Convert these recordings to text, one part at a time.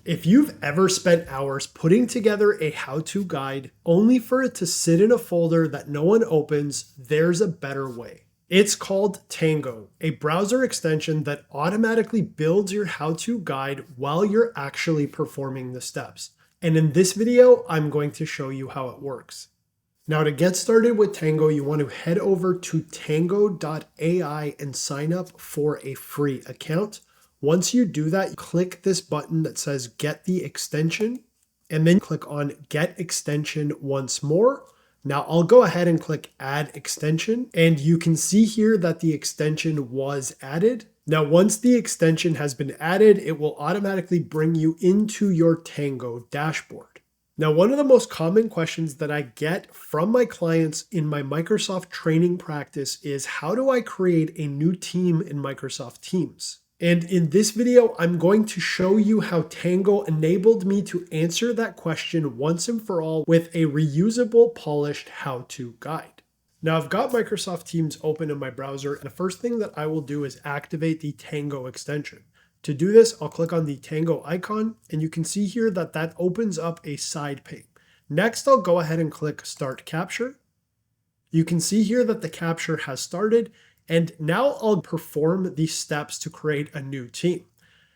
If you've ever spent hours putting together a how-to guide only for it to sit in a folder that no one opens, there's a better way. It's called Tango, a browser extension that automatically builds your how-to guide while you're actually performing the steps. And in this video, I'm going to show you how it works. Now, to get started with Tango, you want to head over to tango.ai and sign up for a free account. Once you do that, click this button that says Get the Extension, and then click on Get Extension once more. Now I'll go ahead and click Add Extension, and you can see here that the extension was added. Now, once the extension has been added, it will automatically bring you into your Tango dashboard. Now, one of the most common questions that I get from my clients in my Microsoft training practice is, how do I create a new team in Microsoft Teams? And in this video, I'm going to show you how Tango enabled me to answer that question once and for all with a reusable, polished how-to guide. Now, I've got Microsoft Teams open in my browser, and the first thing that I will do is activate the Tango extension. To do this, I'll click on the Tango icon, and you can see here that that opens up a side pane. Next, I'll go ahead and click Start Capture. You can see here that the capture has started, and now I'll perform these steps to create a new team.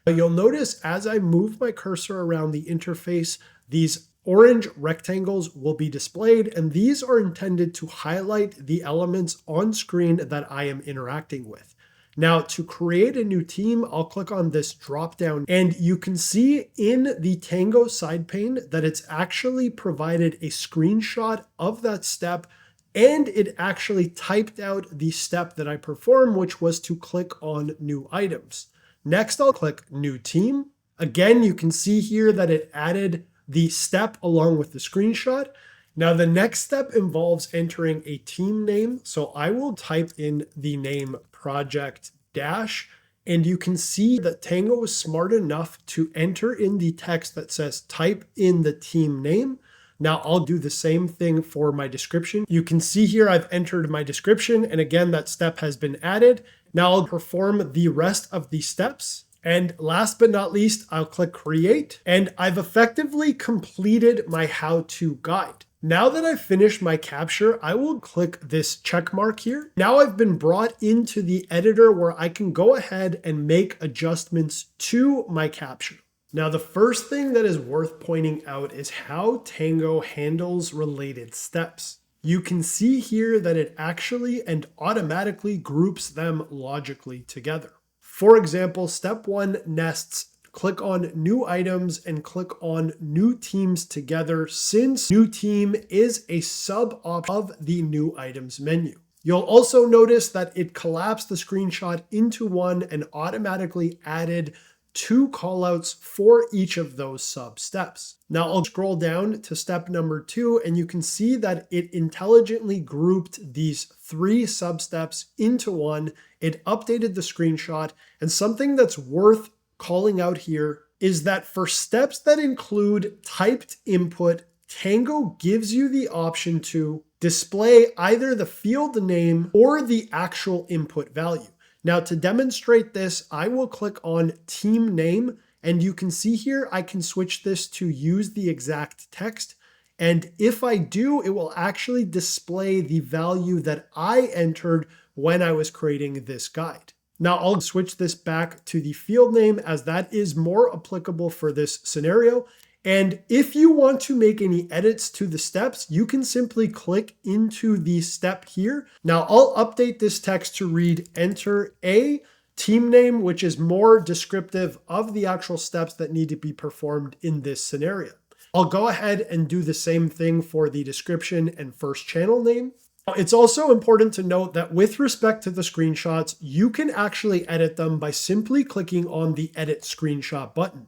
Now, you'll notice as I move my cursor around the interface, these orange rectangles will be displayed, and these are intended to highlight the elements on screen that I am interacting with. Now, to create a new team, I'll click on this drop down, and you can see in the Tango side pane that it's actually provided a screenshot of that step, and it actually typed out the step that I performed, which was to click on New Items. Next, I'll click New Team. Again, you can see here that it added the step along with the screenshot. Now, the next step involves entering a team name. So I will type in the name Project Dash, and you can see that Tango was smart enough to enter in the text that says type in the team name. Now I'll do the same thing for my description. You can see here I've entered my description, and again, that step has been added. Now I'll perform the rest of the steps. And last but not least, I'll click Create, and I've effectively completed my how-to guide. Now that I've finished my capture, I will click this check mark here. Now I've been brought into the editor where I can go ahead and make adjustments to my capture. Now, the first thing that is worth pointing out is how Tango handles related steps. You can see here that it actually and automatically groups them logically together. For example, step 1 nests, click on New Items and click on New Teams together, since New Team is a sub-op of the New Items menu. You'll also notice that it collapsed the screenshot into one and automatically added 2 callouts for each of those sub steps. Now I'll scroll down to step number 2, and you can see that it intelligently grouped these 3 sub steps into one. It updated the screenshot, and something that's worth calling out here is that for steps that include typed input, Tango gives you the option to display either the field name or the actual input value. Now, to demonstrate this, I will click on Team Name, and you can see here I can switch this to use the exact text. And if I do, it will actually display the value that I entered when I was creating this guide. Now, I'll switch this back to the field name, as that is more applicable for this scenario. And if you want to make any edits to the steps, you can simply click into the step here. Now I'll update this text to read enter a team name, which is more descriptive of the actual steps that need to be performed in this scenario. I'll go ahead and do the same thing for the description and first channel name. It's also important to note that with respect to the screenshots, you can actually edit them by simply clicking on the edit screenshot button.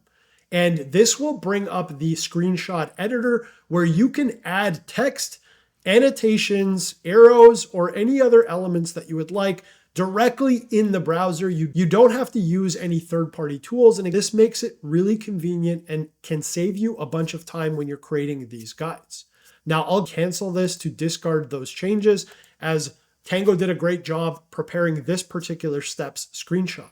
And this will bring up the screenshot editor where you can add text, annotations, arrows, or any other elements that you would like directly in the browser. You don't have to use any third-party tools, and this makes it really convenient and can save you a bunch of time when you're creating these guides. Now I'll cancel this to discard those changes, as Tango did a great job preparing this particular step's screenshot.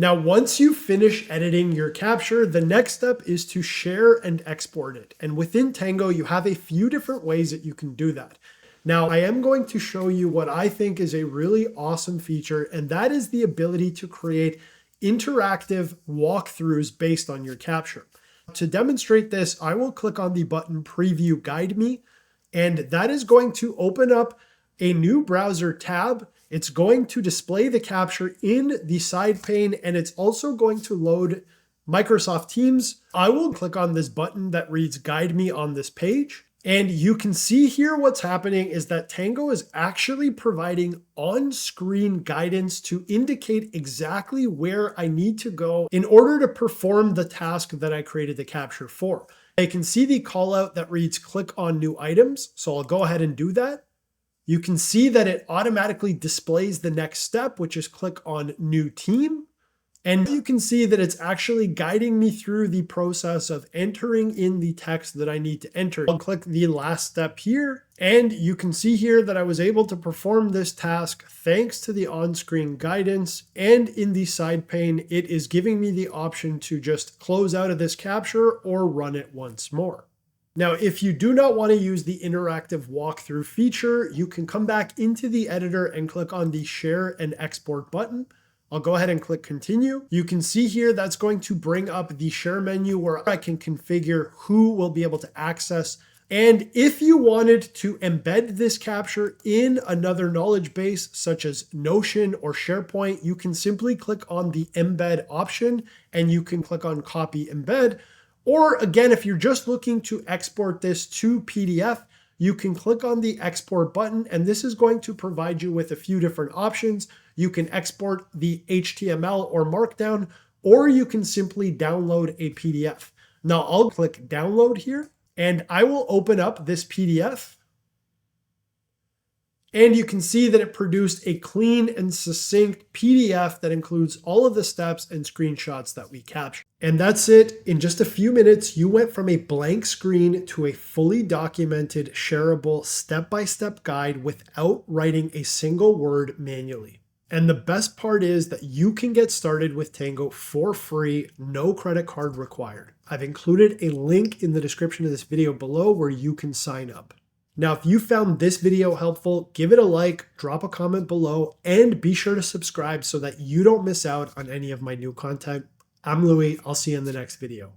Now, once you finish editing your capture, the next step is to share and export it. And within Tango, you have a few different ways that you can do that. Now, I am going to show you what I think is a really awesome feature, and that is the ability to create interactive walkthroughs based on your capture. To demonstrate this, I will click on the button Preview Guide Me, and that is going to open up a new browser tab. It's going to display the capture in the side pane, and it's also going to load Microsoft Teams. I will click on this button that reads Guide Me on this page. And you can see here what's happening is that Tango is actually providing on-screen guidance to indicate exactly where I need to go in order to perform the task that I created the capture for. I can see the call out that reads click on new items. So I'll go ahead and do that. You can see that it automatically displays the next step, which is click on new team. And you can see that it's actually guiding me through the process of entering in the text that I need to enter. I'll click the last step here, and you can see here that I was able to perform this task thanks to the on-screen guidance. And in the side pane, it is giving me the option to just close out of this capture or run it once more. Now, if you do not want to use the interactive walkthrough feature, you can come back into the editor and click on the Share and Export button. I'll go ahead and click Continue. You can see here that's going to bring up the Share menu where I can configure who will be able to access. And if you wanted to embed this capture in another knowledge base, such as Notion or SharePoint, you can simply click on the Embed option and you can click on Copy Embed. Or again, if you're just looking to export this to PDF, you can click on the export button, and this is going to provide you with a few different options. You can export the HTML or Markdown, or you can simply download a PDF. Now I'll click download here, and I will open up this PDF. And you can see that it produced a clean and succinct PDF that includes all of the steps and screenshots that we captured. And that's it. In just a few minutes, you went from a blank screen to a fully documented, shareable, step-by-step guide without writing a single word manually. And the best part is that you can get started with Tango for free, no credit card required. I've included a link in the description of this video below where you can sign up. Now, if you found this video helpful, give it a like, drop a comment below, and be sure to subscribe so that you don't miss out on any of my new content. I'm Louis. I'll see you in the next video.